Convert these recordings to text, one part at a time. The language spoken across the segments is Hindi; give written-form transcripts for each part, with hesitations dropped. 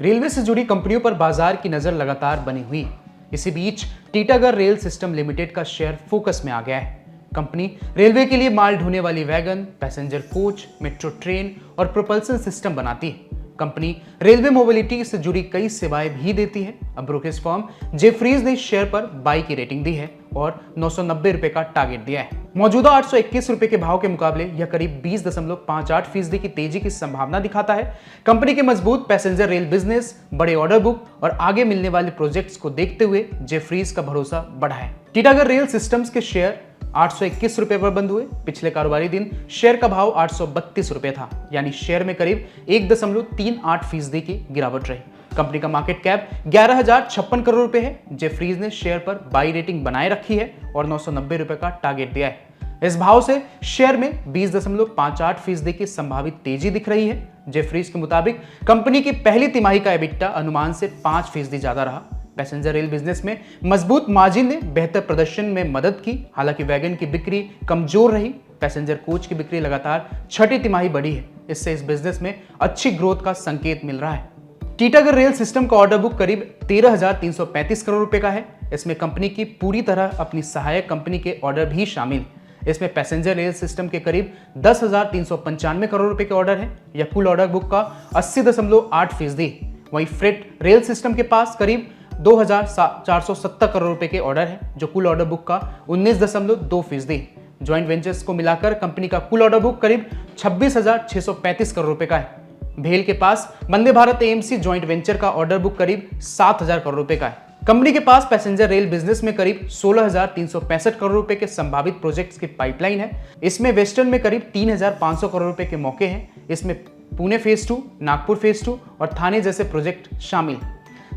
रेलवे से जुड़ी कंपनियों पर बाजार की नजर लगातार बनी हुई। इसी बीच टीटागढ़ रेल सिस्टम लिमिटेड का शेयर फोकस में आ गया है। कंपनी रेलवे के लिए माल ढोने वाली wagon, passenger coach, metro train और प्रोपल्सन सिस्टम बनाती है। कंपनी रेलवे मोबिलिटी से जुड़ी कई सेवाएं भी देती है। अब ब्रोकरेज फर्म जेफरीज ने शेयर पर बाई की रेटिंग दी है और 990 रुपए का टारगेट दिया है। मौजूदा 821 रुपए के भाव के मुकाबले यह करीब 20.58% की तेजी की संभावना दिखाता है। कंपनी के मजबूत पैसेंजर रेल बिजनेस, बड़े ऑर्डर बुक और आगे मिलने वाले प्रोजेक्ट्स को देखते हुए जेफरीज का भरोसा बढ़ा है। टीटागढ़ रेल सिस्टम्स के शेयर 821 रुपए पर बंद हुए। पिछले कारोबारी दिन शेयर का भाव 832 रुपए था, यानी शेयर में करीब 1.38% की गिरावट रही। कंपनी का मार्केट कैप 11,056 करोड़ रुपए है। जेफरीज ने शेयर पर बाई रेटिंग बनाए रखी है और 990 रुपए का टारगेट दिया है। इस भाव से शेयर में 20.58% की संभावित तेजी दिख रही है। जेफरीज के मुताबिक कंपनी की पहली तिमाही का एबिटा अनुमान से 5% ज्यादा रहा। पैसेंजर रेल बिजनेस में मजबूत मार्जिन ने बेहतर प्रदर्शन में मदद की। हालांकि वैगन की बिक्री कमजोर रही। पैसेंजर कोच की बिक्री लगातार छठी तिमाही बढ़ी है। इससे इस बिजनेस में अच्छी ग्रोथ का संकेत मिल रहा है। टीटागढ़ रेल सिस्टम का ऑर्डर बुक करीब 13,335 करोड़ रुपए का है। इसमें कंपनी की पूरी तरह अपनी सहायक कंपनी के ऑर्डर भी शामिल। इसमें पैसेंजर रेल सिस्टम के करीब 10,395 करोड़ रुपए के ऑर्डर है। यह कुल ऑर्डर बुक का 80.8%। वहीं फ्रेट रेल सिस्टम के पास करीब 2,470 करोड़ रुपए के ऑर्डर है, जो कुल ऑर्डर बुक का 19.2%। ज्वाइंट वेंचर्स को मिलाकर कंपनी का कुल ऑर्डर बुक करीब 26,635 करोड़ रुपए का है। भेल के पास Vande Bharat AMC joint venture का ऑर्डर बुक करीब 7,000 करोड़ रुपए का है। कंपनी के पास पैसेंजर रेल बिजनेस में करीब 16,365 करोड़ रुपए के संभावित प्रोजेक्ट्स की पाइपलाइन है। इसमें वेस्टर्न में करीब 3,500 करोड़ रुपए के मौके हैं। इसमें पुणे फेज 2, नागपुर फेज 2 और थाने जैसे प्रोजेक्ट शामिल।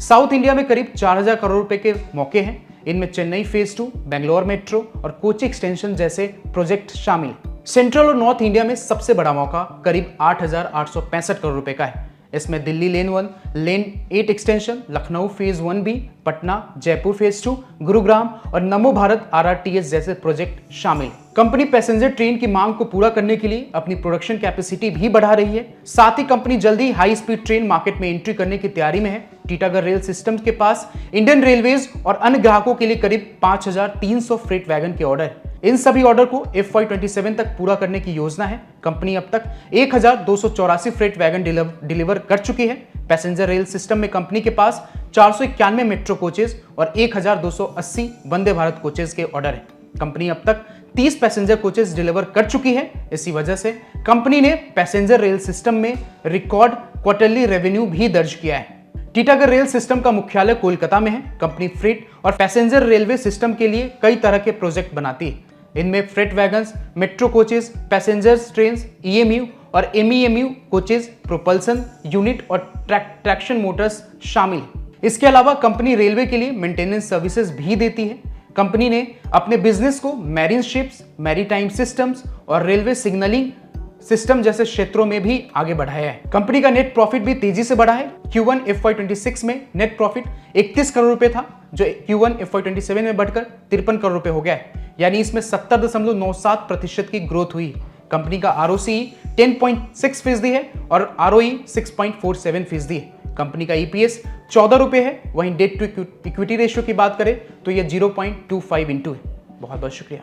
साउथ इंडिया में करीब 4,000 करोड़ रुपए के मौके हैं। इनमें चेन्नई फेज 2, बेंगलोर मेट्रो और कोची एक्सटेंशन जैसे प्रोजेक्ट शामिल। सेंट्रल और नॉर्थ इंडिया में सबसे बड़ा मौका करीब 8,865 करोड़ रुपए का है। इसमें दिल्ली लेन 1, लेन 8 extension, Lucknow phase 1B, Patna, Jaipur phase 2, Gurugram और नमो भारत RRTS जैसे प्रोजेक्ट शामिल। कंपनी पैसेंजर ट्रेन की मांग को पूरा करने के लिए अपनी प्रोडक्शन कैपेसिटी भी बढ़ा रही है। साथ ही कंपनी जल्दी हाई स्पीड ट्रेन मार्केट में एंट्री करने की तैयारी में है। टीटागढ़ रेल सिस्टम्स के पास इंडियन रेलवेज और अन्य ग्राहकों के लिए करीब 5,300 फ्रेट वैगन के ऑर्डर। इन सभी ऑर्डर को FY27 तक पूरा करने की योजना है। कंपनी अब तक 1,284 फ्रेट वैगन डिलीवर कर चुकी है। पैसेंजर रेल सिस्टम में कंपनी के पास 491 मेट्रो कोचेज और 1,280 वंदे भारत कोचेज के ऑर्डर है। कंपनी अब तक 30 पैसेंजर कोचेज डिलीवर कर चुकी है। इसी वजह से कंपनी ने पैसेंजर रेल सिस्टम में रिकॉर्ड क्वार्टरली रेवेन्यू भी दर्ज किया है। टीटागढ़ रेल सिस्टम का मुख्यालय कोलकाता में है। कंपनी फ्रेट और पैसेंजर रेलवे सिस्टम के लिए कई तरह के प्रोजेक्ट बनाती है। इनमें freight wagons, metro coaches, passenger train, EMU और MEMU कोचेज, प्रोपल्सन यूनिट और ट्रैक्शन मोटर्स शामिल। इसके अलावा कंपनी रेलवे के लिए मेंटेनेंस सर्विसेज भी देती है। कंपनी ने अपने बिजनेस को मैरीन शिप्स, मैरीटाइम सिस्टम्स और रेलवे सिग्नलिंग सिस्टम जैसे क्षेत्रों में भी आगे बढ़ाया है। कंपनी का नेट प्रॉफिट भी तेजी से बढ़ा है। Q1 FY26 में नेट प्रॉफिट 31 करोड़ रुपए था, जो Q1 FY27 में बढ़कर 53 करोड़ रुपए हो गया है, यानी इसमें 70.97% की ग्रोथ हुई। कंपनी का ROCE 10.6% है और ROE 6.47% है। कंपनी का EPS 14 रुपए है। वहीं डेट टू इक्विटी रेशियो की बात करें तो यह 0.25 इंटू है। बहुत बहुत शुक्रिया।